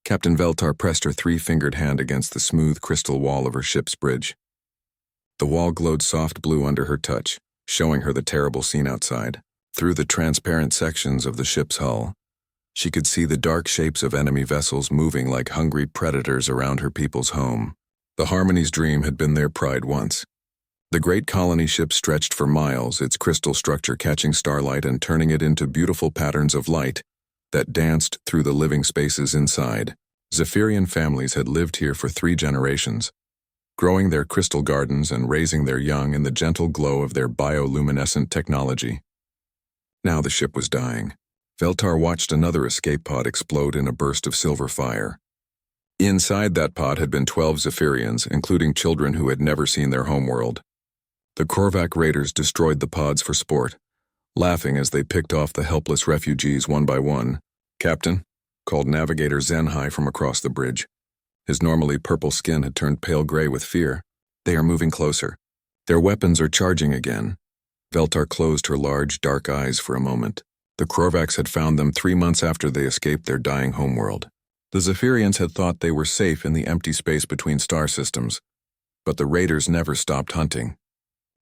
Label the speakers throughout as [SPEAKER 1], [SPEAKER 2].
[SPEAKER 1] Captain Veltar pressed her three-fingered hand against the smooth crystal wall of her ship's bridge. The wall glowed soft blue under her touch, showing her the terrible scene outside. Through the transparent sections of the ship's hull, she could see the dark shapes of enemy vessels moving like hungry predators around her people's home. The Harmony's dream had been their pride once. The great colony ship stretched for miles, its crystal structure catching starlight and turning it into beautiful patterns of light that danced through the living spaces inside. Zephyrian families had lived here for 3 generations, growing their crystal gardens and raising their young in the gentle glow of their bioluminescent technology. Now the ship was dying. Veltar watched another escape pod explode in a burst of silver fire. Inside that pod had been 12 Zephyrians, including children who had never seen their homeworld. The Korvac raiders destroyed the pods for sport, laughing as they picked off the helpless refugees one by one. "Captain," called Navigator Zenhai from across the bridge. His normally purple skin had turned pale gray with fear. "They are moving closer. Their weapons are charging again." Veltar closed her large, dark eyes for a moment. The Korvacs had found them 3 months after they escaped their dying homeworld. The Zephyrians had thought they were safe in the empty space between star systems, but the raiders never stopped hunting.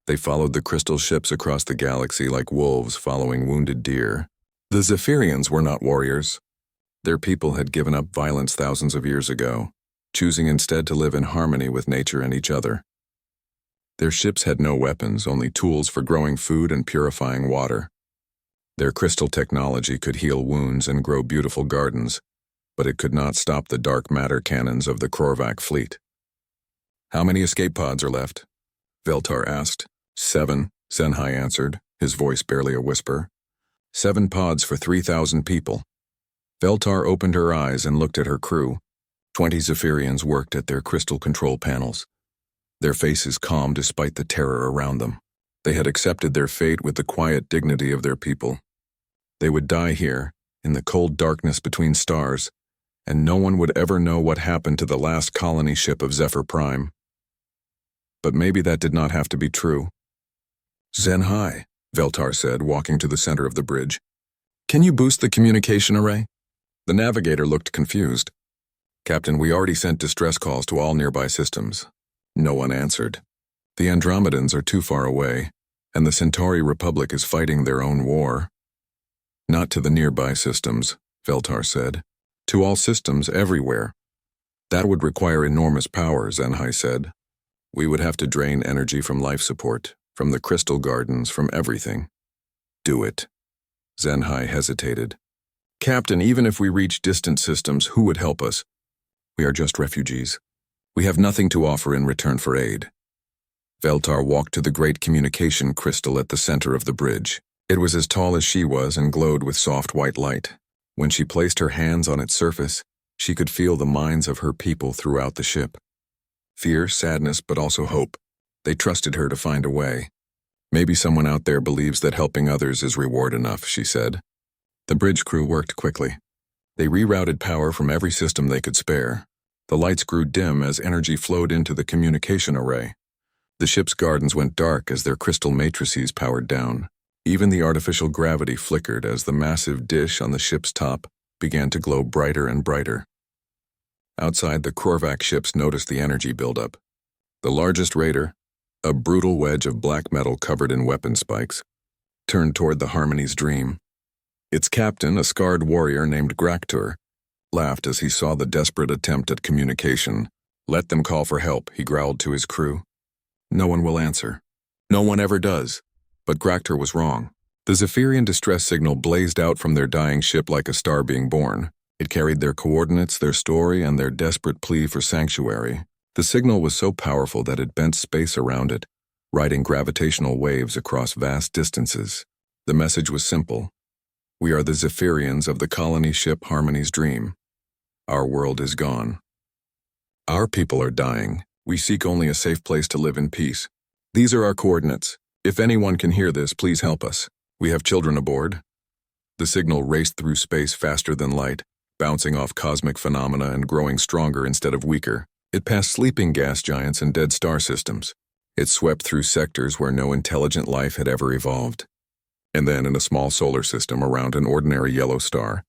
[SPEAKER 1] They followed the crystal ships across the galaxy like wolves following wounded deer. The Zephyrians were not warriors. Their people had given up violence thousands of years ago, choosing instead to live in harmony with nature and each other. Their ships had no weapons, only tools for growing food and purifying water. Their crystal technology could heal wounds and grow beautiful gardens, but it could not stop the dark matter cannons of the Korvac fleet. "How many escape pods are left?" Veltar asked. 7, Zenhai answered, his voice barely a whisper. 7 pods for 3,000 people. Veltar opened her eyes and looked at her crew. 20 Zephyrians worked at their crystal control panels, their faces calm despite the terror around them. They had accepted their fate with the quiet dignity of their people. They would die here, in the cold darkness between stars, and no one would ever know what happened to the last colony ship of Zephyr Prime. But maybe that did not have to be true. "Zenhai," Veltar said, walking to the center of the bridge. "Can you boost the communication array?" The navigator looked confused. "Captain, we already sent distress calls to all nearby systems." No one answered. "The Andromedans are too far away, and the Centauri Republic is fighting their own war." "Not to the nearby systems," Veltar said. "To all systems everywhere." "That would require enormous power," Zenhai said. "We would have to drain energy from life support, from the crystal gardens, from everything." "Do it." Zenhai hesitated. "Captain, even if we reach distant systems, who would help us? We are just refugees. We have nothing to offer in return for aid." Veltar walked to the great communication crystal at the center of the bridge. It was as tall as she was and glowed with soft white light. When she placed her hands on its surface, she could feel the minds of her people throughout the ship. Fear, sadness, but also hope. They trusted her to find a way. "Maybe someone out there believes that helping others is reward enough," she said. The bridge crew worked quickly. They rerouted power from every system they could spare. The lights grew dim as energy flowed into the communication array. The ship's gardens went dark as their crystal matrices powered down. Even the artificial gravity flickered as the massive dish on the ship's top began to glow brighter and brighter. Outside, the Korvac ships noticed the energy buildup. The largest raider, a brutal wedge of black metal covered in weapon spikes, turned toward the Harmony's dream. Its captain, a scarred warrior named Graktur, laughed as he saw the desperate attempt at communication. "Let them call for help," he growled to his crew. "No one will answer. No one ever does." But Graktur was wrong. The Zephyrian distress signal blazed out from their dying ship like a star being born. It carried their coordinates, their story, and their desperate plea for sanctuary. The signal was so powerful that it bent space around it, riding gravitational waves across vast distances. The message was simple. "We are the Zephyrians of the colony ship Harmony's Dream. Our world is gone. Our people are dying. We seek only a safe place to live in peace. These are our coordinates. If anyone can hear this, please help us. We have children aboard." The signal raced through space faster than light, bouncing off cosmic phenomena and growing stronger instead of weaker. It passed sleeping gas giants and dead star systems. It swept through sectors where no intelligent life had ever evolved. And then in a small solar system around an ordinary yellow star,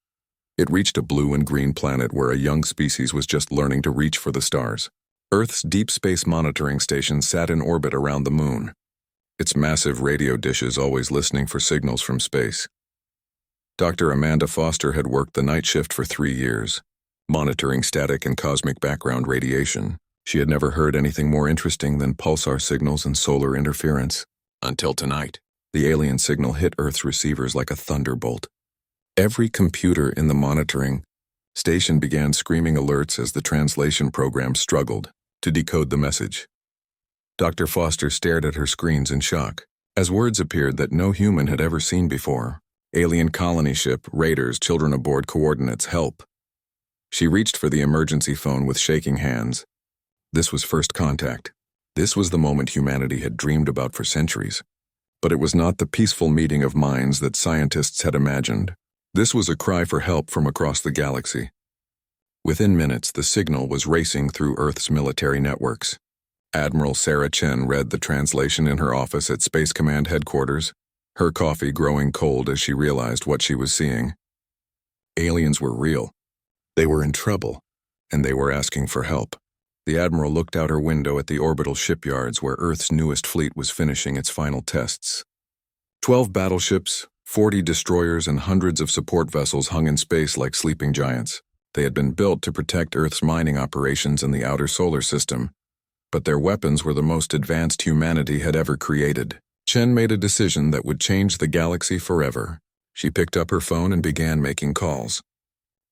[SPEAKER 1] It reached a blue and green planet where a young species was just learning to reach for the stars. Earth's deep space monitoring station sat in orbit around the moon, its massive radio dishes always listening for signals from space. Dr. Amanda Foster had worked the night shift for 3 years, monitoring static and cosmic background radiation. She had never heard anything more interesting than pulsar signals and solar interference. Until tonight, the alien signal hit Earth's receivers like a thunderbolt. Every computer in the monitoring station began screaming alerts as the translation program struggled to decode the message. Dr. Foster stared at her screens in shock, as words appeared that no human had ever seen before. Alien colony ship, raiders, children aboard, coordinates, help. She reached for the emergency phone with shaking hands. This was first contact. This was the moment humanity had dreamed about for centuries. But it was not the peaceful meeting of minds that scientists had imagined. This was a cry for help from across the galaxy. Within minutes, the signal was racing through Earth's military networks. Admiral Sarah Chen read the translation in her office at Space Command headquarters, her coffee growing cold as she realized what she was seeing. Aliens were real. They were in trouble, and they were asking for help. The Admiral looked out her window at the orbital shipyards where Earth's newest fleet was finishing its final tests. 12 battleships, 40 destroyers, and hundreds of support vessels hung in space like sleeping giants. They had been built to protect Earth's mining operations in the outer solar system, but their weapons were the most advanced humanity had ever created. Chen made a decision that would change the galaxy forever. She picked up her phone and began making calls.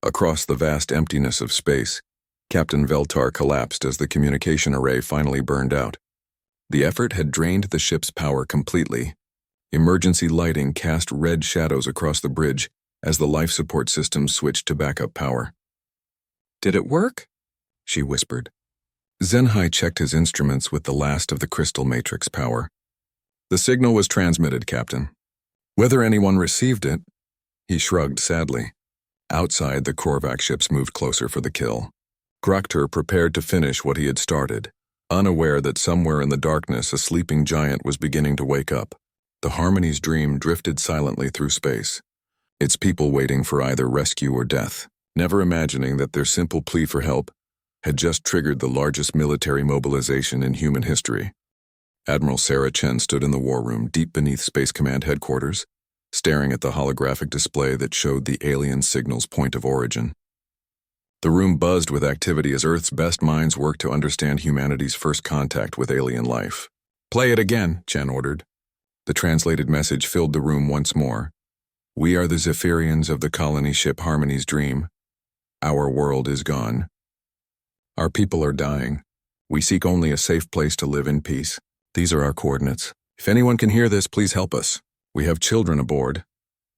[SPEAKER 1] Across the vast emptiness of space, Captain Veltar collapsed as the communication array finally burned out. The effort had drained the ship's power completely. Emergency lighting cast red shadows across the bridge as the life support systems switched to backup power. "Did it work?" she whispered. Zenhai checked his instruments with the last of the crystal matrix power. "The signal was transmitted, Captain. Whether anyone received it," he shrugged sadly. Outside, the Korvac ships moved closer for the kill. Grakter prepared to finish what he had started, unaware that somewhere in the darkness a sleeping giant was beginning to wake up. The Harmony's dream drifted silently through space, its people waiting for either rescue or death, never imagining that their simple plea for help had just triggered the largest military mobilization in human history. Admiral Sarah Chen stood in the war room deep beneath Space Command headquarters, staring at the holographic display that showed the alien signal's point of origin. The room buzzed with activity as Earth's best minds worked to understand humanity's first contact with alien life. "Play it again," Chen ordered. The translated message filled the room once more. "We are the Zephyrians of the colony ship Harmony's dream. Our world is gone. Our people are dying. We seek only a safe place to live in peace. These are our coordinates. If anyone can hear this, please help us. We have children aboard."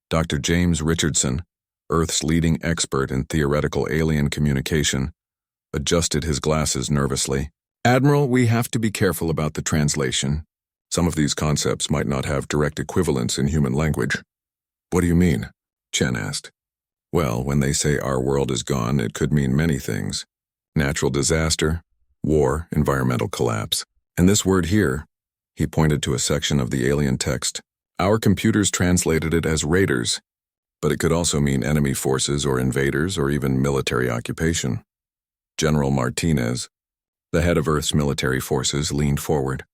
[SPEAKER 1] Dr. James Richardson, Earth's leading expert in theoretical alien communication, adjusted his glasses nervously. "Admiral, we have to be careful about the translation. Some of these concepts might not have direct equivalents in human language." "What do you mean?" Chen asked. "Well, when they say our world is gone, it could mean many things. Natural disaster, war, environmental collapse. And this word here," he pointed to a section of the alien text, "our computers translated it as raiders, but it could also mean enemy forces or invaders or even military occupation." General Martinez, the head of Earth's military forces, leaned forward.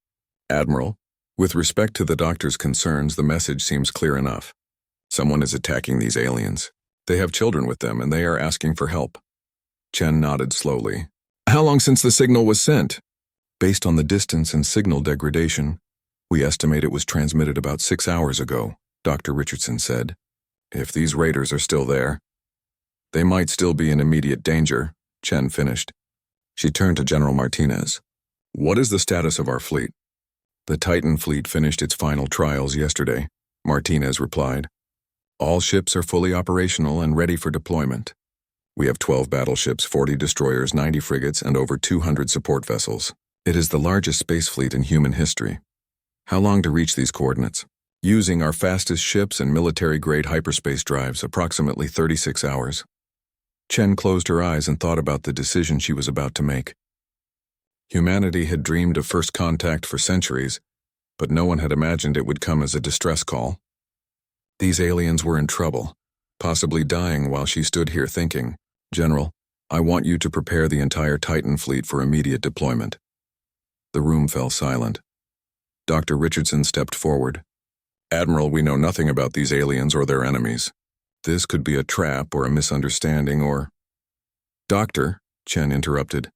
[SPEAKER 1] "Admiral, with respect to the doctor's concerns, the message seems clear enough. Someone is attacking these aliens. They have children with them, and they are asking for help." Chen nodded slowly. "How long since the signal was sent?" "Based on the distance and signal degradation, we estimate it was transmitted about 6 hours ago," Dr. Richardson said. "If these raiders are still there, they might still be in immediate danger," Chen finished. She turned to General Martinez. "What is the status of our fleet?" "The Titan fleet finished its final trials yesterday," Martinez replied. "All ships are fully operational and ready for deployment. We have 12 battleships, 40 destroyers, 90 frigates, and over 200 support vessels. It is the largest space fleet in human history." "How long to reach these coordinates?" "Using our fastest ships and military-grade hyperspace drives, approximately 36 hours. Chen closed her eyes and thought about the decision she was about to make. Humanity had dreamed of first contact for centuries, but no one had imagined it would come as a distress call. These aliens were in trouble, possibly dying while she stood here thinking, "General, I want you to prepare the entire Titan fleet for immediate deployment." The room fell silent. Dr. Richardson stepped forward. "Admiral, we know nothing about these aliens or their enemies. This could be a trap or a misunderstanding or—" "Doctor," Chen interrupted,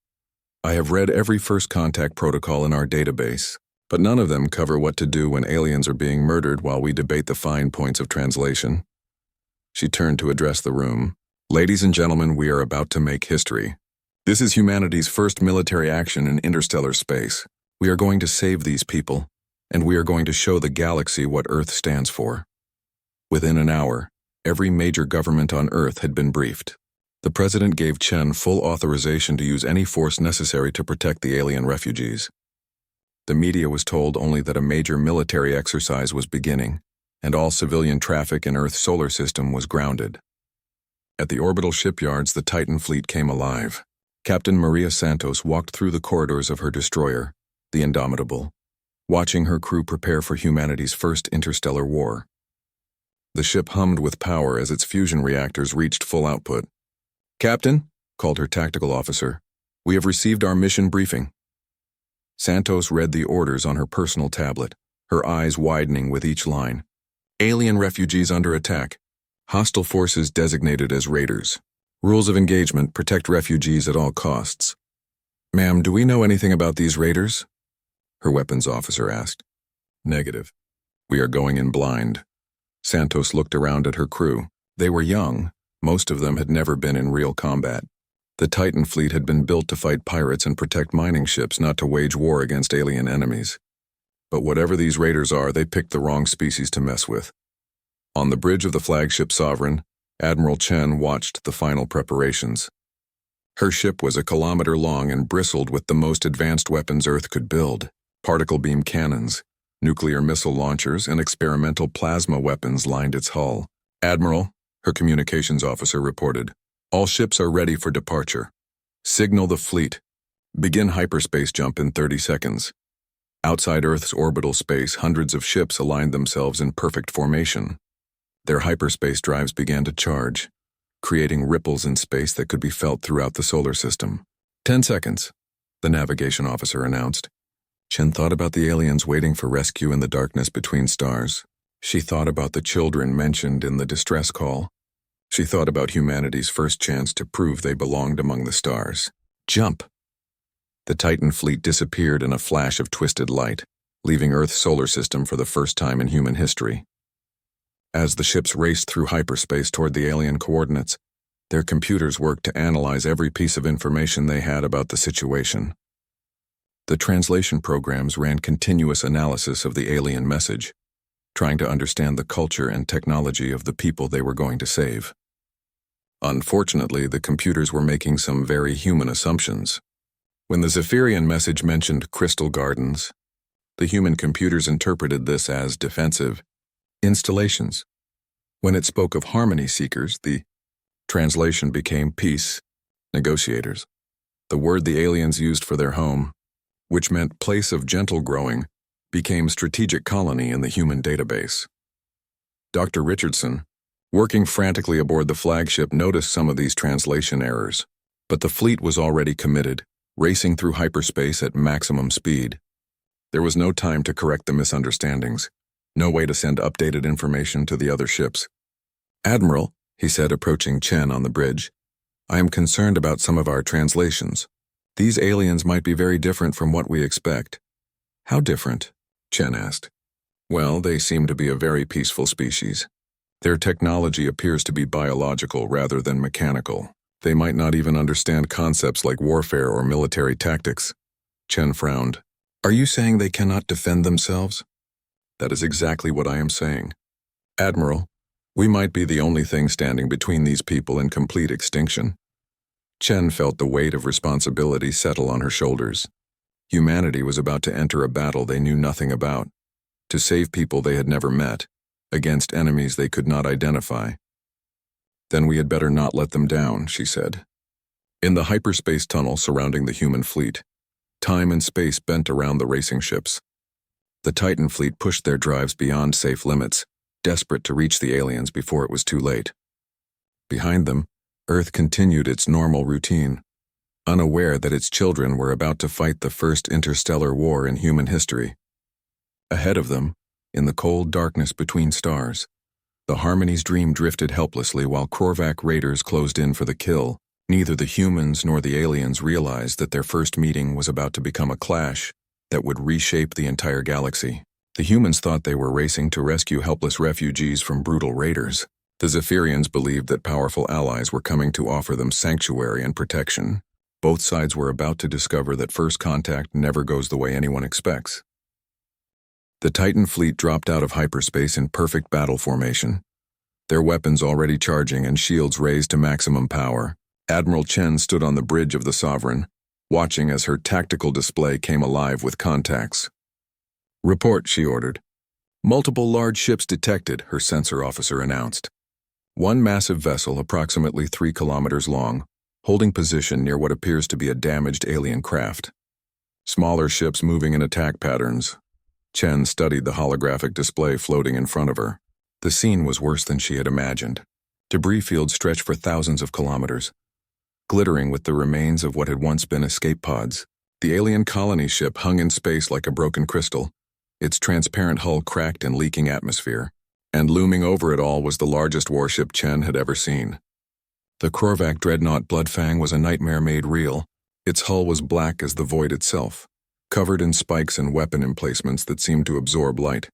[SPEAKER 1] "I have read every first contact protocol in our database, but none of them cover what to do when aliens are being murdered while we debate the fine points of translation." She turned to address the room. "Ladies and gentlemen, we are about to make history. This is humanity's first military action in interstellar space. We are going to save these people, and we are going to show the galaxy what Earth stands for." Within an hour, every major government on Earth had been briefed. The president gave Chen full authorization to use any force necessary to protect the alien refugees. The media was told only that a major military exercise was beginning, and all civilian traffic in Earth's solar system was grounded. At the orbital shipyards, the Titan fleet came alive. Captain Maria Santos walked through the corridors of her destroyer, the Indomitable, watching her crew prepare for humanity's first interstellar war. The ship hummed with power as its fusion reactors reached full output. "Captain," called her tactical officer, "we have received our mission briefing." Santos read the orders on her personal tablet, her eyes widening with each line. "Alien refugees under attack. Hostile forces designated as raiders. Rules of engagement: protect refugees at all costs." "Ma'am, do we know anything about these raiders?" her weapons officer asked. "Negative. We are going in blind." Santos looked around at her crew. They were young. Most of them had never been in real combat. The Titan fleet had been built to fight pirates and protect mining ships, not to wage war against alien enemies. But whatever these raiders are, they picked the wrong species to mess with. On the bridge of the flagship Sovereign, Admiral Chen watched the final preparations. Her ship was a kilometer long and bristled with the most advanced weapons Earth could build: particle beam cannons, nuclear missile launchers, and experimental plasma weapons lined its hull. "Admiral," her communications officer reported, "all ships are ready for departure. Signal the fleet. Begin hyperspace jump in 30 seconds. Outside Earth's orbital space, hundreds of ships aligned themselves in perfect formation. Their hyperspace drives began to charge, creating ripples in space that could be felt throughout the solar system. 10 seconds, the navigation officer announced. Chen thought about the aliens waiting for rescue in the darkness between stars. She thought about the children mentioned in the distress call. She thought about humanity's first chance to prove they belonged among the stars. Jump! The Titan fleet disappeared in a flash of twisted light, leaving Earth's solar system for the first time in human history. As the ships raced through hyperspace toward the alien coordinates, their computers worked to analyze every piece of information they had about the situation. The translation programs ran continuous analysis of the alien message, trying to understand the culture and technology of the people they were going to save. Unfortunately, the computers were making some very human assumptions. When the Zephyrian message mentioned crystal gardens, the human computers interpreted this as defensive installations. When it spoke of harmony seekers, the translation became peace negotiators. The word the aliens used for their home, which meant place of gentle growing, became strategic colony in the human database. Dr. Richardson, working frantically aboard the flagship, noticed some of these translation errors, but the fleet was already committed, racing through hyperspace at maximum speed. There was no time to correct the misunderstandings, no way to send updated information to the other ships. "Admiral," he said, approaching Chen on the bridge, "I am concerned about some of our translations. These aliens might be very different from what we expect." "How different?" Chen asked. "Well, they seem to be a very peaceful species. Their technology appears to be biological rather than mechanical. They might not even understand concepts like warfare or military tactics." Chen frowned. "Are you saying they cannot defend themselves?" "That is exactly what I am saying. Admiral, we might be the only thing standing between these people and complete extinction." Chen felt the weight of responsibility settle on her shoulders. Humanity was about to enter a battle they knew nothing about, to save people they had never met, against enemies they could not identify. "Then we had better not let them down," she said. In the hyperspace tunnel surrounding the human fleet, time and space bent around the racing ships. The Titan fleet pushed their drives beyond safe limits, desperate to reach the aliens before it was too late. Behind them, Earth continued its normal routine, unaware that its children were about to fight the first interstellar war in human history. Ahead of them, in the cold darkness between stars, the Harmony's dream drifted helplessly while Korvac raiders closed in for the kill. Neither the humans nor the aliens realized that their first meeting was about to become a clash that would reshape the entire galaxy. The humans thought they were racing to rescue helpless refugees from brutal raiders. The Zephyrians believed that powerful allies were coming to offer them sanctuary and protection. Both sides were about to discover that first contact never goes the way anyone expects. The Titan fleet dropped out of hyperspace in perfect battle formation, their weapons already charging and shields raised to maximum power. Admiral Chen stood on the bridge of the Sovereign, watching as her tactical display came alive with contacts. "Report," she ordered. "Multiple large ships detected," her sensor officer announced. One massive vessel approximately 3 kilometers long, holding position near what appears to be a damaged alien craft. Smaller ships moving in attack patterns. Chen studied the holographic display floating in front of her. The scene was worse than she had imagined. Debris fields stretched for thousands of kilometers, glittering with the remains of what had once been escape pods. The alien colony ship hung in space like a broken crystal, its transparent hull cracked in leaking atmosphere, and looming over it all was the largest warship Chen had ever seen. The Korvac dreadnought Bloodfang was a nightmare made real. Its hull was black as the void itself, covered in spikes and weapon emplacements that seemed to absorb light.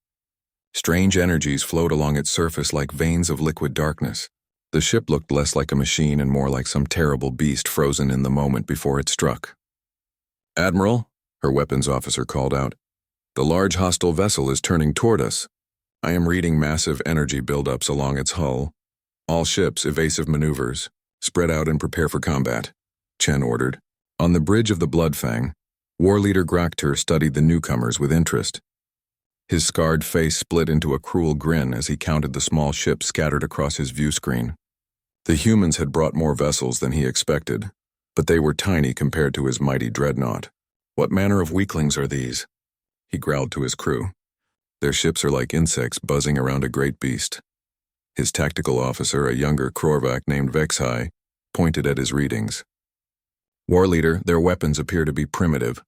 [SPEAKER 1] Strange energies flowed along its surface like veins of liquid darkness. The ship looked less like a machine and more like some terrible beast frozen in the moment before it struck. "Admiral," her weapons officer called out, "the large hostile vessel is turning toward us. I am reading massive energy buildups along its hull. All ships, evasive maneuvers. Spread out and prepare for combat," Chen ordered. On the bridge of the Bloodfang, War Leader Graktur studied the newcomers with interest. His scarred face split into a cruel grin as he counted the small ships scattered across his view screen. The humans had brought more vessels than he expected, but they were tiny compared to his mighty dreadnought. "What manner of weaklings are these?" he growled to his crew. "Their ships are like insects buzzing around a great beast." His tactical officer, a younger Korvac named Vexhai, pointed at his readings. "War Leader, their weapons appear to be primitive.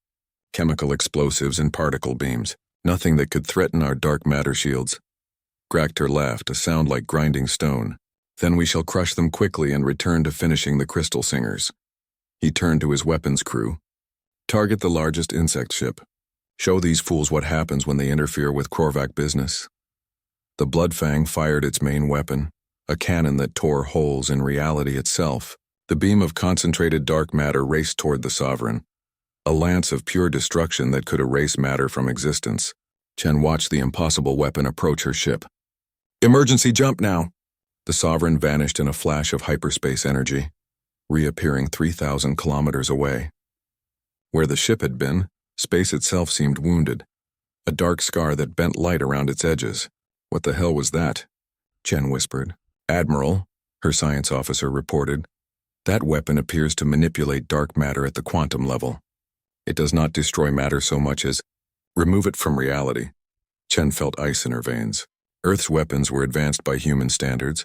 [SPEAKER 1] Chemical explosives and particle beams. Nothing that could threaten our dark matter shields." Graktur laughed, a sound like grinding stone. "Then we shall crush them quickly and return to finishing the Crystal Singers." He turned to his weapons crew. "Target the largest insect ship. Show these fools what happens when they interfere with Korvac business." The Bloodfang fired its main weapon, a cannon that tore holes in reality itself. The beam of concentrated dark matter raced toward the Sovereign, a lance of pure destruction that could erase matter from existence. Chen watched the impossible weapon approach her ship. "Emergency jump now!" The Sovereign vanished in a flash of hyperspace energy, reappearing 3,000 kilometers away. Where the ship had been, space itself seemed wounded, a dark scar that bent light around its edges. "What the hell was that?" Chen whispered. "Admiral," her science officer reported, "that weapon appears to manipulate dark matter at the quantum level. It does not destroy matter so much as remove it from reality." Chen felt ice in her veins. Earth's weapons were advanced by human standards,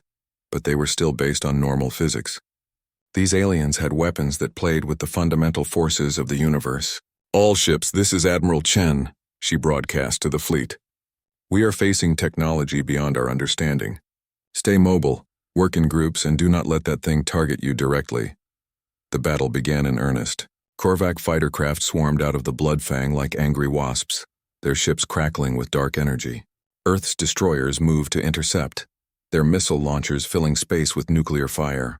[SPEAKER 1] but they were still based on normal physics. These aliens had weapons that played with the fundamental forces of the universe. "All ships, this is Admiral Chen," she broadcast to the fleet. "We are facing technology beyond our understanding. Stay mobile, work in groups, and do not let that thing target you directly." The battle began in earnest. Korvac fighter craft swarmed out of the Bloodfang like angry wasps, their ships crackling with dark energy. Earth's destroyers moved to intercept, their missile launchers filling space with nuclear fire.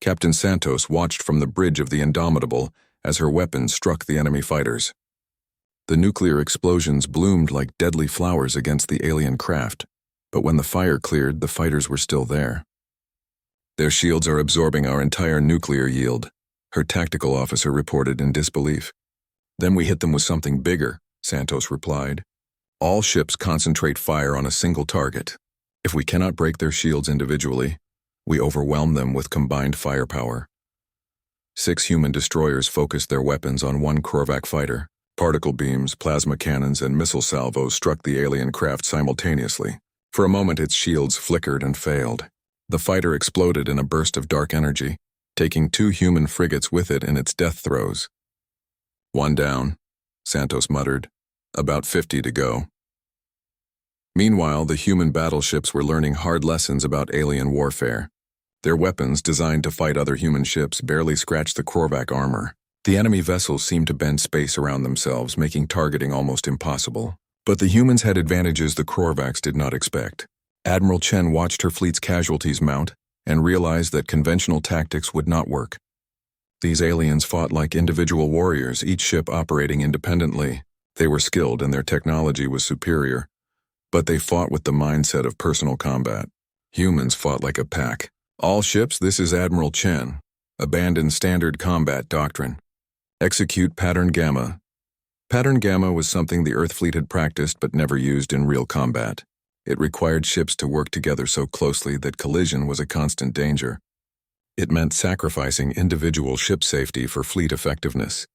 [SPEAKER 1] Captain Santos watched from the bridge of the Indomitable as her weapons struck the enemy fighters. The nuclear explosions bloomed like deadly flowers against the alien craft, but when the fire cleared, the fighters were still there. "Their shields are absorbing our entire nuclear yield," her tactical officer reported in disbelief. "Then we hit them with something bigger," Santos replied. "All ships concentrate fire on a single target. If we cannot break their shields individually, we overwhelm them with combined firepower." 6 human destroyers focused their weapons on one Korvac fighter. Particle beams, plasma cannons, and missile salvos struck the alien craft simultaneously. For a moment its shields flickered and failed. The fighter exploded in a burst of dark energy, taking 2 human frigates with it in its death throes. "One down," Santos muttered. "About 50 to go." Meanwhile, the human battleships were learning hard lessons about alien warfare. Their weapons, designed to fight other human ships, barely scratched the Korvac armor. The enemy vessels seemed to bend space around themselves, making targeting almost impossible. But the humans had advantages the Korvacs did not expect. Admiral Chen watched her fleet's casualties mount and realized that conventional tactics would not work. These aliens fought like individual warriors, each ship operating independently. They were skilled and their technology was superior, but they fought with the mindset of personal combat. Humans fought like a pack. "All ships, this is Admiral Chen. Abandon standard combat doctrine. Execute Pattern Gamma." Pattern Gamma was something the Earth fleet had practiced but never used in real combat. It required ships to work together so closely that collision was a constant danger. It meant sacrificing individual ship safety for fleet effectiveness.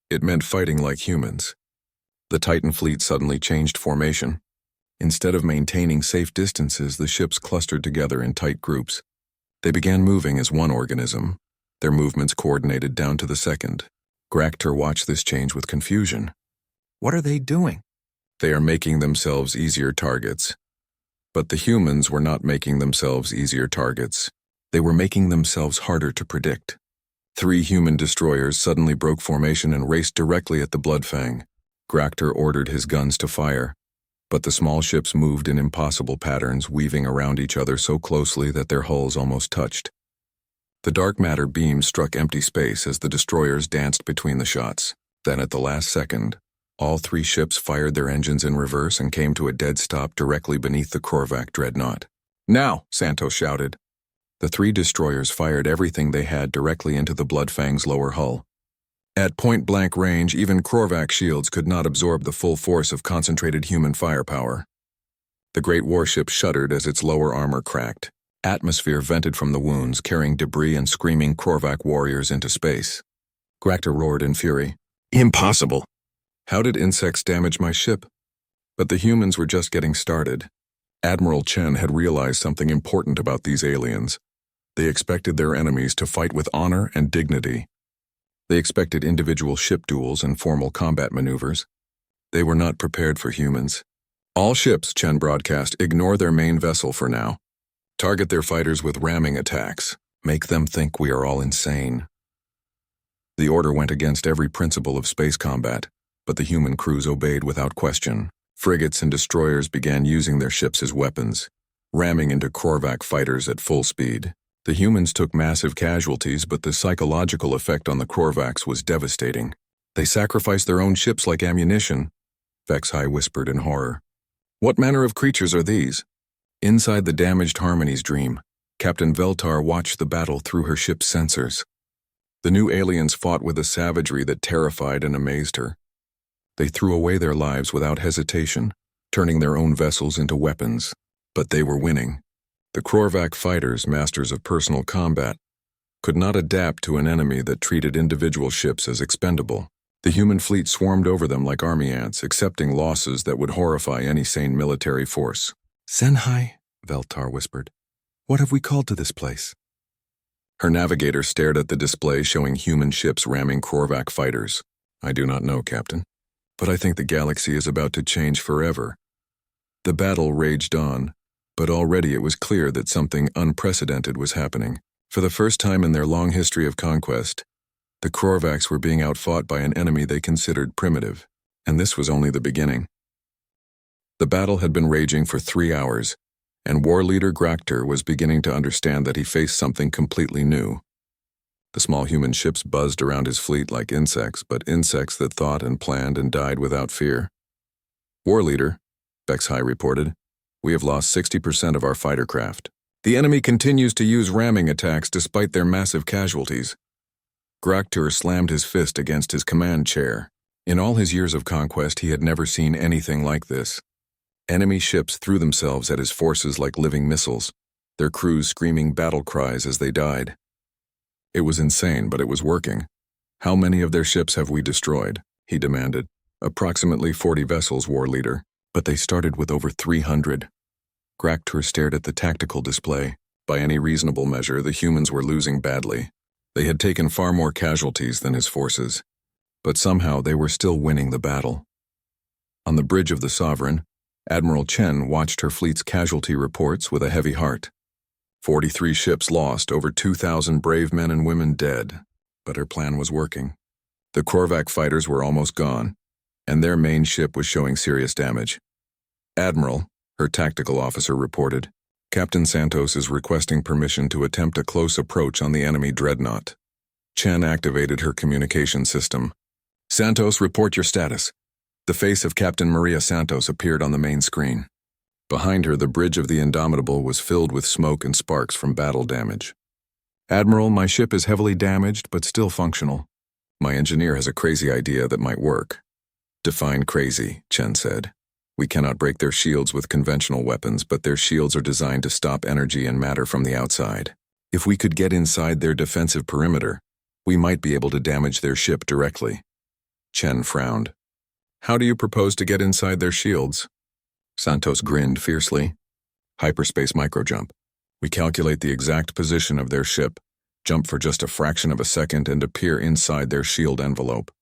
[SPEAKER 1] It meant fighting like humans. The Titan fleet suddenly changed formation. Instead of maintaining safe distances, the ships clustered together in tight groups. They began moving as one organism, their movements coordinated down to the second. Grakter watched this change with confusion. "What are they doing?" "They are making themselves easier targets." But the humans were not making themselves easier targets. They were making themselves harder to predict. 3 human destroyers suddenly broke formation and raced directly at the Bloodfang. Grakter ordered his guns to fire, but the small ships moved in impossible patterns, weaving around each other so closely that their hulls almost touched. The dark matter beam struck empty space as the destroyers danced between the shots. Then at the last second, all 3 ships fired their engines in reverse and came to a dead stop directly beneath the Korvac dreadnought. "Now!" Santos shouted. The 3 destroyers fired everything they had directly into the Bloodfang's lower hull. At point-blank range, even Korvac shields could not absorb the full force of concentrated human firepower. The great warship shuddered as its lower armor cracked. Atmosphere vented from the wounds, carrying debris and screaming Korvac warriors into space. Grakter roared in fury. "Impossible! How did insects damage my ship?" But the humans were just getting started. Admiral Chen had realized something important about these aliens. They expected their enemies to fight with honor and dignity. They expected individual ship duels and formal combat maneuvers. They were not prepared for humans. "All ships," Chen broadcast, "ignore their main vessel for now. Target their fighters with ramming attacks. Make them think we are all insane." The order went against every principle of space combat, but the human crews obeyed without question. Frigates and destroyers began using their ships as weapons, ramming into Korvac fighters at full speed. The humans took massive casualties, but the psychological effect on the Korvacs was devastating. "They sacrificed their own ships like ammunition," Vexhai whispered in horror. "What manner of creatures are these?" Inside the damaged Harmony's dream, Captain Veltar watched the battle through her ship's sensors. The new aliens fought with a savagery that terrified and amazed her. They threw away their lives without hesitation, turning their own vessels into weapons. But they were winning. The Korvac fighters, masters of personal combat, could not adapt to an enemy that treated individual ships as expendable. The human fleet swarmed over them like army ants, accepting losses that would horrify any sane military force. "Senhai," Veltar whispered, "what have we called to this place?" Her navigator stared at the display showing human ships ramming Korvac fighters. "I do not know, Captain, but I think the galaxy is about to change forever." The battle raged on, but already it was clear that something unprecedented was happening. For the first time in their long history of conquest, the Korvacs were being outfought by an enemy they considered primitive, and this was only the beginning. The battle had been raging for 3 hours, and war leader Grakter was beginning to understand that he faced something completely new. The small human ships buzzed around his fleet like insects, but insects that thought and planned and died without fear. "War leader," Vexhai reported, "we have lost 60% of our fighter craft. The enemy continues to use ramming attacks despite their massive casualties." Grakter slammed his fist against his command chair. In all his years of conquest, he had never seen anything like this. Enemy ships threw themselves at his forces like living missiles, their crews screaming battle cries as they died. It was insane, but it was working. "How many of their ships have we destroyed?" he demanded. "Approximately 40 vessels, war leader, but they started with over 300. Grakter stared at the tactical display. By any reasonable measure, the humans were losing badly. They had taken far more casualties than his forces, but somehow they were still winning the battle. On the bridge of the Sovereign, Admiral Chen watched her fleet's casualty reports with a heavy heart. 43 ships lost, over 2,000 brave men and women dead, but her plan was working. The Korvac fighters were almost gone, and their main ship was showing serious damage. "Admiral," her tactical officer reported, "Captain Santos is requesting permission to attempt a close approach on the enemy dreadnought." Chen activated her communication system. "Santos, report your status." The face of Captain Maria Santos appeared on the main screen. Behind her, the bridge of the Indomitable was filled with smoke and sparks from battle damage. "Admiral, my ship is heavily damaged but still functional. My engineer has a crazy idea that might work." "Define crazy," Chen said. "We cannot break their shields with conventional weapons, but their shields are designed to stop energy and matter from the outside. If we could get inside their defensive perimeter, we might be able to damage their ship directly." Chen frowned. "How do you propose to get inside their shields?" Santos grinned fiercely. "Hyperspace microjump. We calculate the exact position of their ship, jump for just a fraction of a second, and appear inside their shield envelope."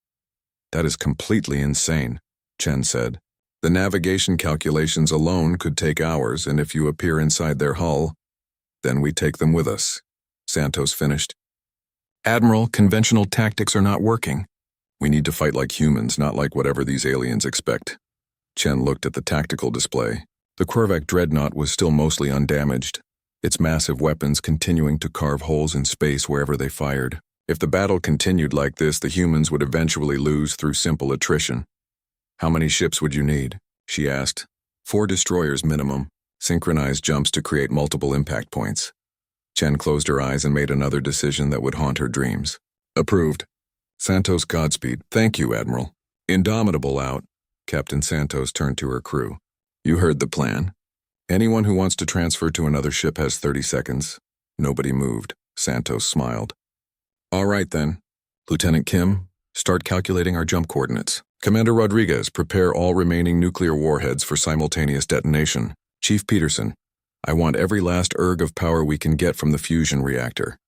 [SPEAKER 1] "That is completely insane," Chen said. "The navigation calculations alone could take hours, and if you appear inside their hull, then we take them with us," Santos finished. "Admiral, conventional tactics are not working. We need to fight like humans, not like whatever these aliens expect." Chen looked at the tactical display. The Korvac dreadnought was still mostly undamaged, its massive weapons continuing to carve holes in space wherever they fired. If the battle continued like this, the humans would eventually lose through simple attrition. "How many ships would you need?" she asked. 4 destroyers minimum, synchronized jumps to create multiple impact points." Chen closed her eyes and made another decision that would haunt her dreams. "Approved." Santos, Godspeed. "Thank you, Admiral." Indomitable out, Captain Santos turned to her crew. "You heard the plan. Anyone who wants to transfer to another ship has 30 seconds. Nobody moved. Santos smiled. "All right then. Lieutenant Kim, start calculating our jump coordinates. Commander Rodriguez, prepare all remaining nuclear warheads for simultaneous detonation. Chief Peterson, I want every last erg of power we can get from the fusion reactor."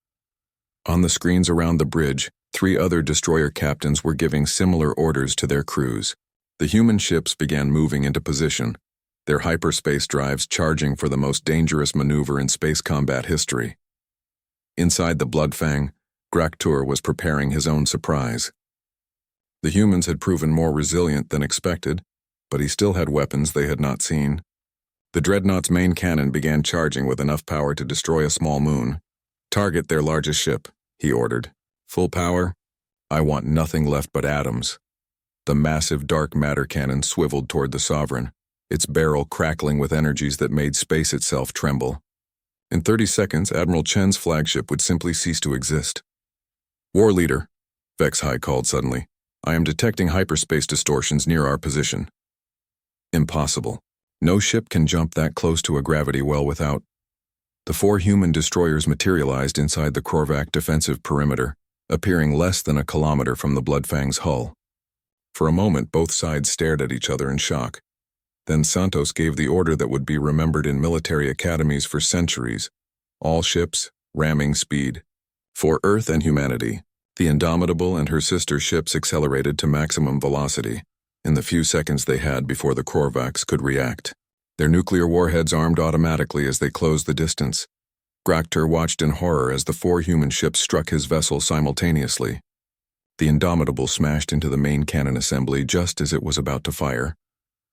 [SPEAKER 1] On the screens around the bridge, 3 other destroyer captains were giving similar orders to their crews. The human ships began moving into position, their hyperspace drives charging for the most dangerous maneuver in space combat history. Inside the Bloodfang, Graktur was preparing his own surprise. The humans had proven more resilient than expected, but he still had weapons they had not seen. The dreadnought's main cannon began charging with enough power to destroy a small moon. "Target their largest ship," he ordered. "Full power? I want nothing left but atoms." The massive dark matter cannon swiveled toward the Sovereign, its barrel crackling with energies that made space itself tremble. In 30 seconds, Admiral Chen's flagship would simply cease to exist. "War Leader," Vexhai called suddenly, "I am detecting hyperspace distortions near our position." "Impossible. No ship can jump that close to a gravity well without—" The 4 human destroyers materialized inside the Korvac defensive perimeter, appearing less than a kilometer from the Bloodfang's hull. For a moment, both sides stared at each other in shock. Then Santos gave the order that would be remembered in military academies for centuries. "All ships, ramming speed." For Earth and humanity, the Indomitable and her sister ships accelerated to maximum velocity in the few seconds they had before the Korvacs could react. Their nuclear warheads armed automatically as they closed the distance. Graktur watched in horror as the 4 human ships struck his vessel simultaneously. The Indomitable smashed into the main cannon assembly just as it was about to fire,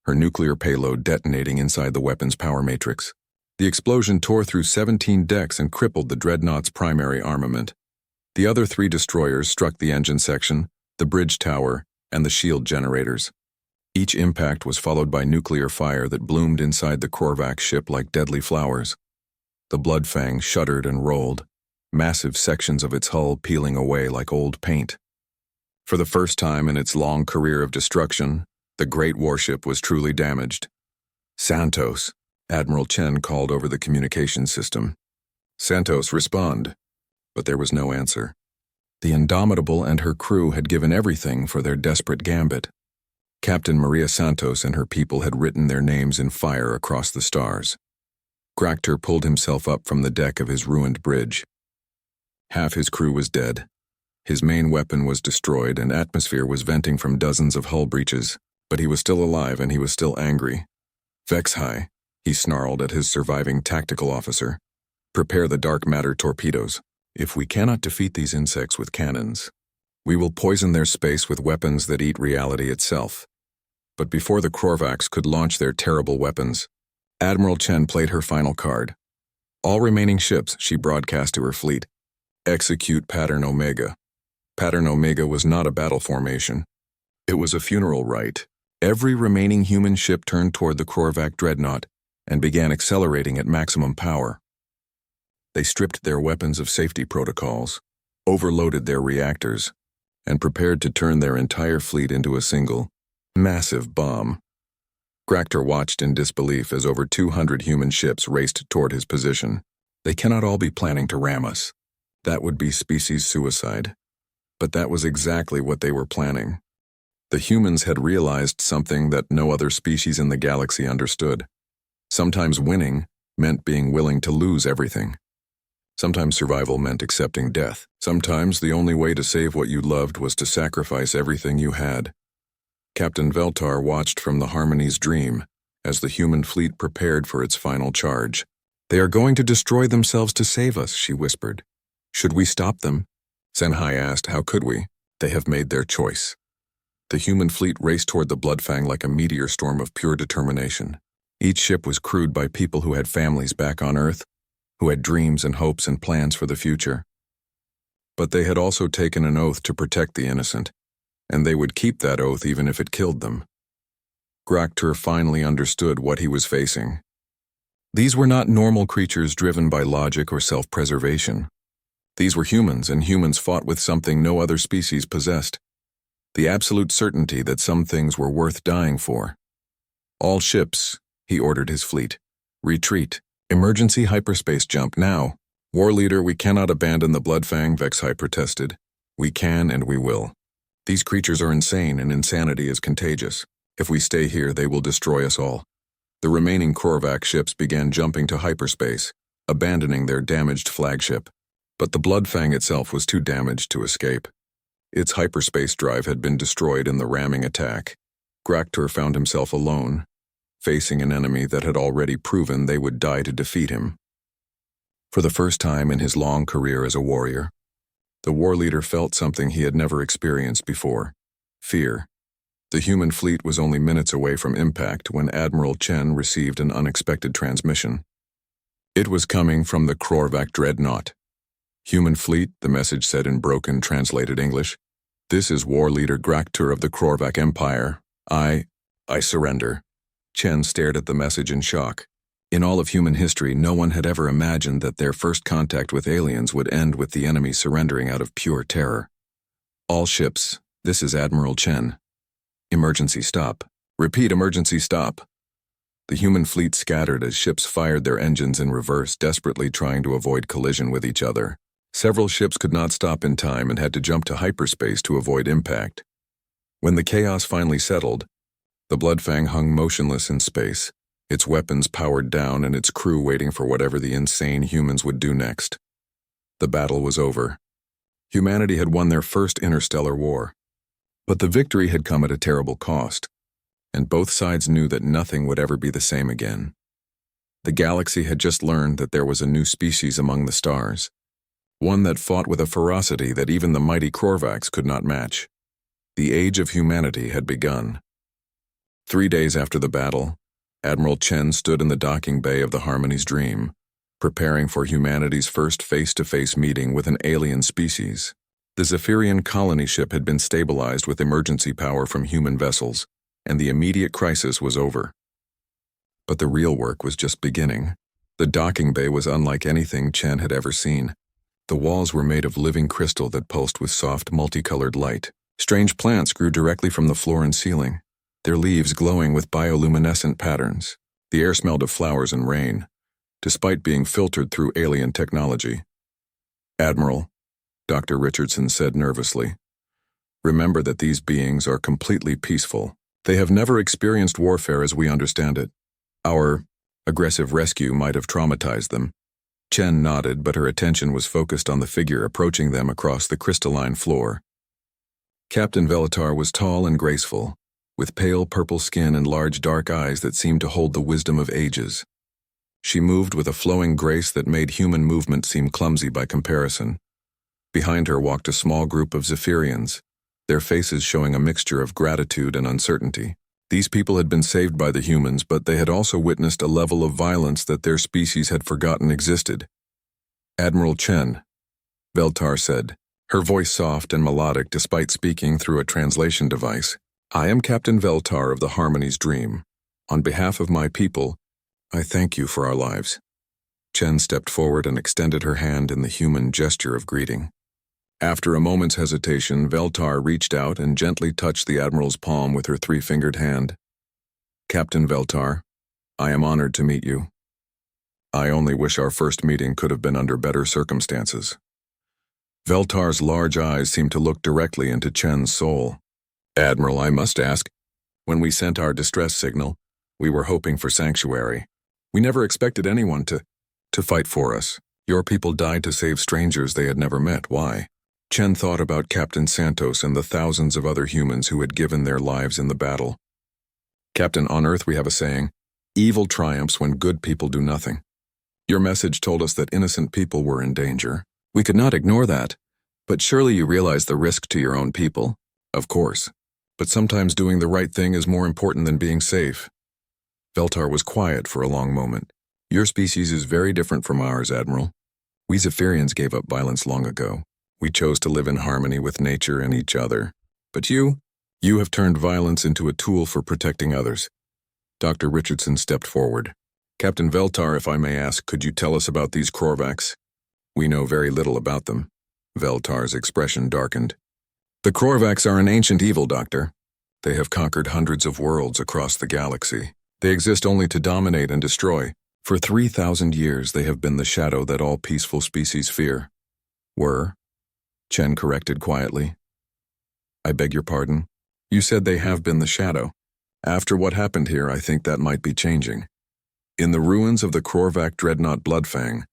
[SPEAKER 1] her nuclear payload detonating inside the weapon's power matrix. The explosion tore through 17 decks and crippled the dreadnought's primary armament. The other 3 destroyers struck the engine section, the bridge tower, and the shield generators. Each impact was followed by nuclear fire that bloomed inside the Korvac ship like deadly flowers. The Bloodfang shuddered and rolled, massive sections of its hull peeling away like old paint. For the first time in its long career of destruction, the great warship was truly damaged. "Santos," Admiral Chen called over the communication system. "Santos, respond." But there was no answer. The Indomitable and her crew had given everything for their desperate gambit. Captain Maria Santos and her people had written their names in fire across the stars. Grakter pulled himself up from the deck of his ruined bridge. Half his crew was dead. His main weapon was destroyed and atmosphere was venting from dozens of hull breaches, but he was still alive and he was still angry. "Vexhai," he snarled at his surviving tactical officer. "Prepare the dark matter torpedoes. If we cannot defeat these insects with cannons, we will poison their space with weapons that eat reality itself." But before the Krorvax could launch their terrible weapons, Admiral Chen played her final card. All remaining ships, she broadcast to her fleet, execute Pattern Omega. Pattern Omega was not a battle formation. It was a funeral rite. Every remaining human ship turned toward the Krorvac dreadnought and began accelerating at maximum power. They stripped their weapons of safety protocols, overloaded their reactors, and prepared to turn their entire fleet into a single, massive bomb. Grakter watched in disbelief as over 200 human ships raced toward his position. They cannot all be planning to ram us. That would be species suicide. But that was exactly what they were planning. The humans had realized something that no other species in the galaxy understood. Sometimes winning meant being willing to lose everything. Sometimes survival meant accepting death. Sometimes the only way to save what you loved was to sacrifice everything you had. Captain Veltar watched from the Harmony's dream as the human fleet prepared for its final charge. "They are going to destroy themselves to save us," she whispered. "Should we stop them?" Senhai asked, "How could we? They have made their choice." The human fleet raced toward the Bloodfang like a meteor storm of pure determination. Each ship was crewed by people who had families back on Earth, who had dreams and hopes and plans for the future. But they had also taken an oath to protect the innocent, and they would keep that oath even if it killed them. Grakter finally understood what he was facing. These were not normal creatures driven by logic or self-preservation. These were humans, and humans fought with something no other species possessed: the absolute certainty that some things were worth dying for. "All ships," he ordered his fleet. "Retreat. Emergency hyperspace jump now." "War leader, we cannot abandon the Bloodfang," Vexhai protested. "We can and we will. These creatures are insane, and insanity is contagious. If we stay here, they will destroy us all." The remaining Krorvac ships began jumping to hyperspace, abandoning their damaged flagship. But the Bloodfang itself was too damaged to escape. Its hyperspace drive had been destroyed in the ramming attack. Grakter found himself alone, facing an enemy that had already proven they would die to defeat him. For the first time in his long career as a warrior, the war leader felt something he had never experienced before: fear. The human fleet was only minutes away from impact when Admiral Chen received an unexpected transmission. It was coming from the Krorvac dreadnought. "Human fleet," the message said in broken, translated English. "This is war leader Grakter of the Krorvac Empire. I surrender." Chen stared at the message in shock. In all of human history, no one had ever imagined that their first contact with aliens would end with the enemy surrendering out of pure terror. "All ships, this is Admiral Chen. Emergency stop. Repeat, emergency stop." The human fleet scattered as ships fired their engines in reverse, desperately trying to avoid collision with each other. Several ships could not stop in time and had to jump to hyperspace to avoid impact. When the chaos finally settled, the Bloodfang hung motionless in space, its weapons powered down and its crew waiting for whatever the insane humans would do next. The battle was over. Humanity had won their first interstellar war. But the victory had come at a terrible cost, and both sides knew that nothing would ever be the same again. The galaxy had just learned that there was a new species among the stars, one that fought with a ferocity that even the mighty Krorvacs could not match. The age of humanity had begun. 3 days after the battle, Admiral Chen stood in the docking bay of the Harmony's Dream, preparing for humanity's first face-to-face meeting with an alien species. The Zephyrian colony ship had been stabilized with emergency power from human vessels, and the immediate crisis was over. But the real work was just beginning. The docking bay was unlike anything Chen had ever seen. The walls were made of living crystal that pulsed with soft, multicolored light. Strange plants grew directly from the floor and ceiling, their leaves glowing with bioluminescent patterns. The air smelled of flowers and rain, despite being filtered through alien technology. "Admiral," Dr. Richardson said nervously, "remember that these beings are completely peaceful. They have never experienced warfare as we understand it. Our Aggressive rescue might have traumatized them. Chen nodded, but her attention was focused on the figure approaching them across the crystalline floor. Captain Velatar was tall and graceful, with pale purple skin and large dark eyes that seemed to hold the wisdom of ages. She moved with a flowing grace that made human movement seem clumsy by comparison. Behind her walked a small group of Zephyrians, their faces showing a mixture of gratitude and uncertainty. These people had been saved by the humans, but they had also witnessed a level of violence that their species had forgotten existed. "Admiral Chen," Veltar said, her voice soft and melodic despite speaking through a translation device. "I am Captain Veltar of the Harmony's Dream. On behalf of my people, I thank you for our lives." Chen stepped forward and extended her hand in the human gesture of greeting. After a moment's hesitation, Veltar reached out and gently touched the Admiral's palm with her three-fingered hand. "Captain Veltar, I am honored to meet you. I only wish our first meeting could have been under better circumstances." Veltar's large eyes seemed to look directly into Chen's soul. "Admiral, I must ask, when we sent our distress signal, we were hoping for sanctuary. We never expected anyone to fight for us. Your people died to save strangers they had never met. Why?" Chen thought about Captain Santos and the thousands of other humans who had given their lives in the battle. "Captain, on Earth we have a saying, evil triumphs when good people do nothing. Your message told us that innocent people were in danger. We could not ignore that. But surely you realize the risk to your own people?" "Of course. But sometimes doing the right thing is more important than being safe." Veltar was quiet for a long moment. "Your species is very different from ours, Admiral. We Zephyrians gave up violence long ago. We chose to live in harmony with nature and each other. But you have turned violence into a tool for protecting others." Dr. Richardson stepped forward. "Captain Veltar, if I may ask, could you tell us about these Krorvax?" "We know very little about them." Veltar's expression darkened. "The Krorvax are an ancient evil, Doctor. They have conquered hundreds of worlds across the galaxy. They exist only to dominate and destroy. For 3,000 years they have been the shadow that all peaceful species fear." "Were?" Chen corrected quietly. "I beg your pardon? You said they have been the shadow. After what happened here, I think that might be changing." In the ruins of the Krorvac dreadnought Bloodfang,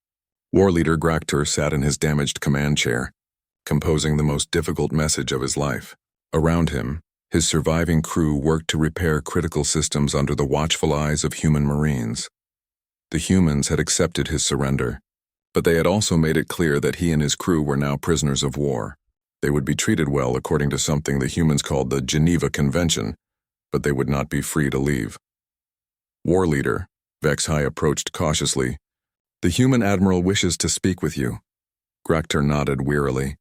[SPEAKER 1] War Leader Graktur sat in his damaged command chair, composing the most difficult message of his life. Around him, his surviving crew worked to repair critical systems under the watchful eyes of human Marines. The humans had accepted his surrender, but they had also made it clear that he and his crew were now prisoners of war. They would be treated well according to something the humans called the Geneva Convention, but they would not be free to leave. "War Leader," Vexhai approached cautiously. "The human admiral wishes to speak with you." Graktur nodded wearily.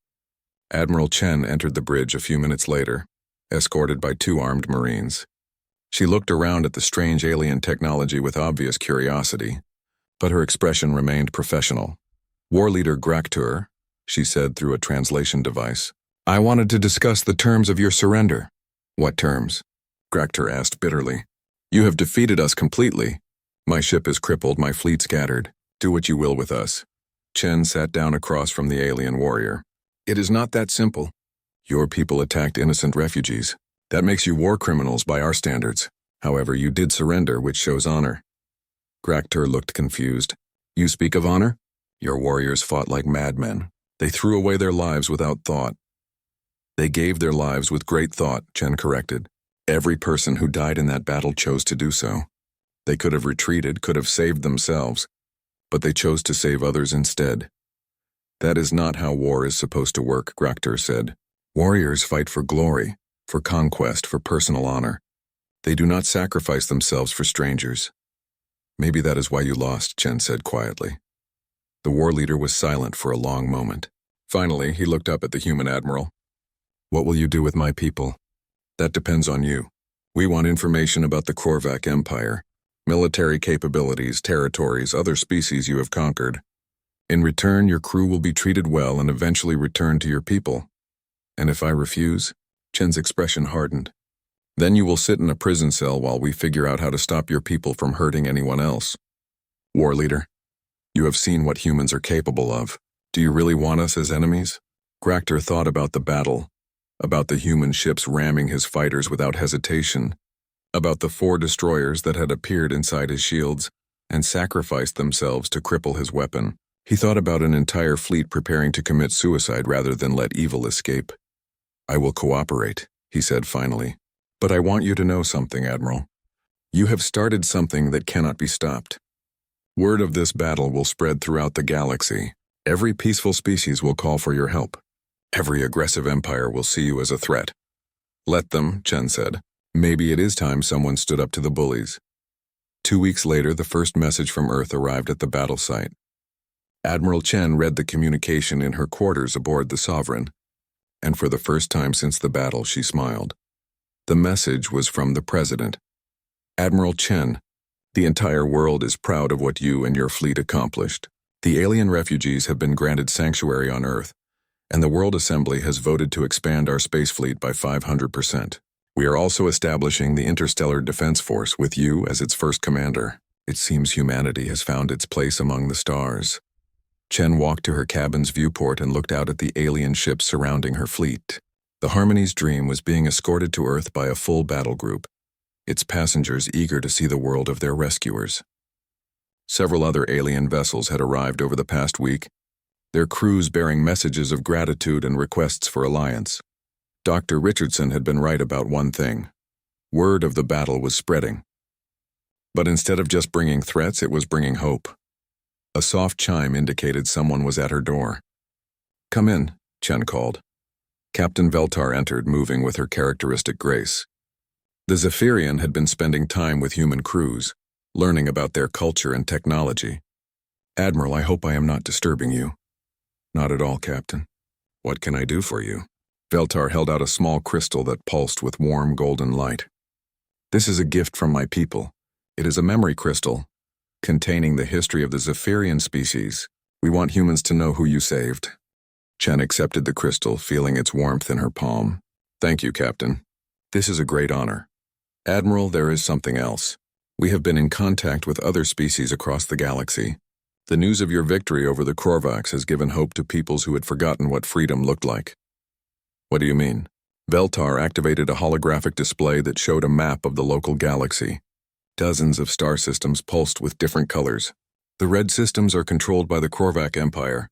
[SPEAKER 1] Admiral Chen entered the bridge a few minutes later, escorted by 2 armed Marines. She looked around at the strange alien technology with obvious curiosity, but her expression remained professional. "War Leader Graktur," she said through a translation device, "I wanted to discuss the terms of your surrender." "What terms?" Graktur asked bitterly. "You have defeated us completely. My ship is crippled, my fleet scattered. Do what you will with us." Chen sat down across from the alien warrior. "It is not that simple. Your people attacked innocent refugees. That makes you war criminals by our standards. However, you did surrender, which shows honor." Graktur looked confused. "You speak of honor? Your warriors fought like madmen. They threw away their lives without thought." "They gave their lives with great thought," Chen corrected. "Every person who died in that battle chose to do so. They could have retreated, could have saved themselves, but they chose to save others instead. That is not how war is supposed to work," Graktur said. "Warriors fight for glory, for conquest, for personal honor. They do not sacrifice themselves for strangers." "Maybe that is why you lost," Chen said quietly. The war leader was silent for a long moment. Finally, he looked up at the human admiral. "What will you do with my people?" "That depends on you. We want information about the Krorvac Empire, military capabilities, territories, other species you have conquered. In return, your crew will be treated well and eventually returned to your people. And if I refuse?" Chen's expression hardened. "Then you will sit in a prison cell while we figure out how to stop your people from hurting anyone else." "War Leader, you have seen what humans are capable of. Do you really want us as enemies?" Graktur thought about the battle, about the human ships ramming his fighters without hesitation, about the 4 destroyers that had appeared inside his shields. and sacrificed themselves to cripple his weapon. He thought about an entire fleet preparing to commit suicide rather than let evil escape. "I will cooperate," he said finally. "But I want you to know something, Admiral. You have started something that cannot be stopped. Word of this battle will spread throughout the galaxy. Every peaceful species will call for your help. Every aggressive empire will see you as a threat." "Let them," Chen said. Maybe it is time someone stood up to the bullies. 2 weeks later, the first message from Earth arrived at the battle site. Admiral Chen read the communication in her quarters aboard the Sovereign, and for the first time since the battle, she smiled. The message was from the President. "Admiral Chen, the entire world is proud of what you and your fleet accomplished. The alien refugees have been granted sanctuary on Earth, and the World Assembly has voted to expand our space fleet by 500%. We are also establishing the Interstellar Defense Force with you as its first commander. It seems humanity has found its place among the stars." Chen walked to her cabin's viewport and looked out at the alien ships surrounding her fleet. The Harmony's Dream was being escorted to Earth by a full battle group, its passengers eager to see the world of their rescuers. Several other alien vessels had arrived over the past week, their crews bearing messages of gratitude and requests for alliance. Dr. Richardson had been right about one thing. Word of the battle was spreading. But instead of just bringing threats, it was bringing hope. A soft chime indicated someone was at her door. "Come in," Chen called. Captain Veltar entered, moving with her characteristic grace. The Zephyrian had been spending time with human crews, learning about their culture and technology. "Admiral, I hope I am not disturbing you." "Not at all, Captain. What can I do for you?" Veltar held out a small crystal that pulsed with warm golden light. "This is a gift from my people. It is a memory crystal, containing the history of the Zephyrian species. We want humans to know who you saved." Chen accepted the crystal, feeling its warmth in her palm. "Thank you, Captain. This is a great honor. Admiral, there is something else. We have been in contact with other species across the galaxy. The news of your victory over the Korvax has given hope to peoples who had forgotten what freedom looked like." "What do you mean?" Veltar activated a holographic display that showed a map of the local galaxy. Dozens of star systems pulsed with different colors. The red systems are controlled by the Korvac Empire.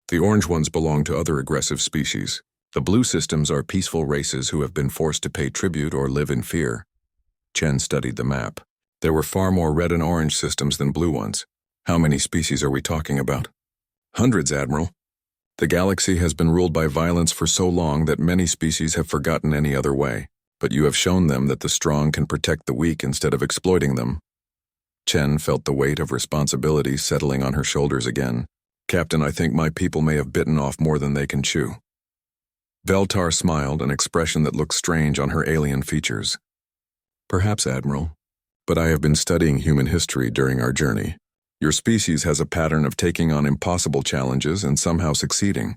[SPEAKER 1] The orange ones belong to other aggressive species. The blue systems are peaceful races who have been forced to pay tribute or live in fear. Chen studied the map. There were far more red and orange systems than blue ones. "How many species are we talking about?" "Hundreds, Admiral. The galaxy has been ruled by violence for so long that many species have forgotten any other way, but you have shown them that the strong can protect the weak instead of exploiting them." Chen felt the weight of responsibility settling on her shoulders again. "Captain, I think my people may have bitten off more than they can chew." Veltar smiled, an expression that looked strange on her alien features. "Perhaps, Admiral, but I have been studying human history during our journey. Your species has a pattern of taking on impossible challenges and somehow succeeding."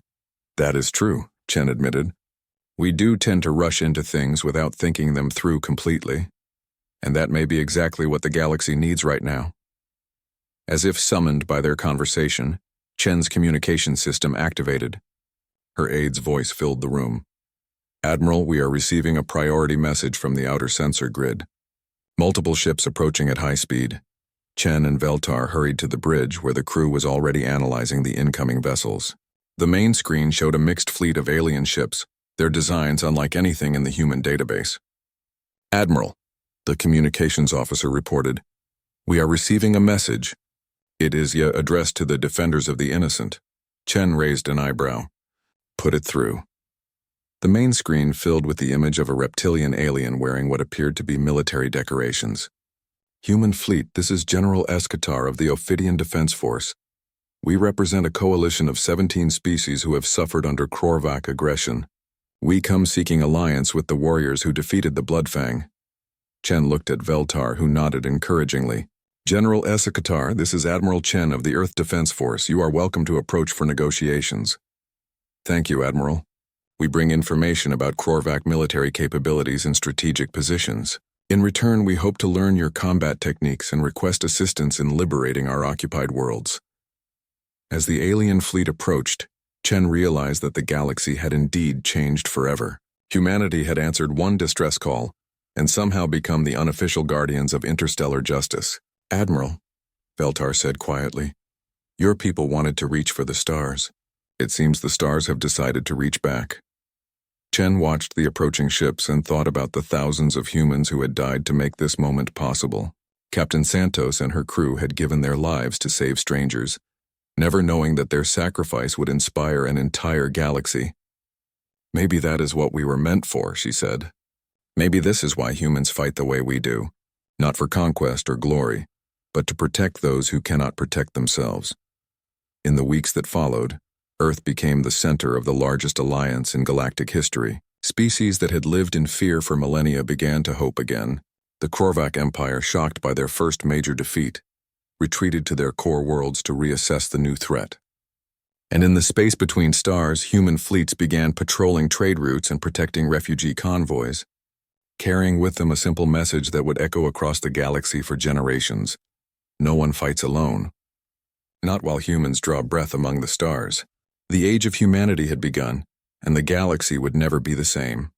[SPEAKER 1] "That is true," Chen admitted. "We do tend to rush into things without thinking them through completely, and that may be exactly what the galaxy needs right now." As if summoned by their conversation, Chen's communication system activated. Her aide's voice filled the room. "Admiral, we are receiving a priority message from the outer sensor grid. Multiple ships approaching at high speed." Chen and Veltar hurried to the bridge where the crew was already analyzing the incoming vessels. The main screen showed a mixed fleet of alien ships, their designs unlike anything in the human database. "Admiral," the communications officer reported, "we are receiving a message. It is addressed to the defenders of the innocent." Chen raised an eyebrow. "Put it through." The main screen filled with the image of a reptilian alien wearing what appeared to be military decorations. "Human fleet, this is General Escatar of the Ophidian Defense Force. We represent a coalition of 17 species who have suffered under Korvac aggression. We come seeking alliance with the warriors who defeated the Bloodfang." Chen looked at Veltar, who nodded encouragingly. "General Escatar, this is Admiral Chen of the Earth Defense Force. You are welcome to approach for negotiations." "Thank you, Admiral. We bring information about Korvac military capabilities and strategic positions. In return, we hope to learn your combat techniques and request assistance in liberating our occupied worlds." As the alien fleet approached, Chen realized that the galaxy had indeed changed forever. Humanity had answered one distress call and somehow become the unofficial guardians of interstellar justice. "Admiral, Veltar said quietly. Your people wanted to reach for the stars. It seems the stars have decided to reach back. Chen watched the approaching ships and thought about the thousands of humans who had died to make this moment possible. Captain Santos and her crew had given their lives to save strangers, never knowing that their sacrifice would inspire an entire galaxy. Maybe that is what we were meant for, she said. Maybe this is why humans fight the way we do, not for conquest or glory, but to protect those who cannot protect themselves. In the weeks that followed, Earth became the center of the largest alliance in galactic history. Species that had lived in fear for millennia began to hope again. The Korvac Empire, shocked by their first major defeat, retreated to their core worlds to reassess the new threat. And in the space between stars, human fleets began patrolling trade routes and protecting refugee convoys, carrying with them a simple message that would echo across the galaxy for generations. No one fights alone. Not while humans draw breath among the stars. The age of humanity had begun, and the galaxy would never be the same.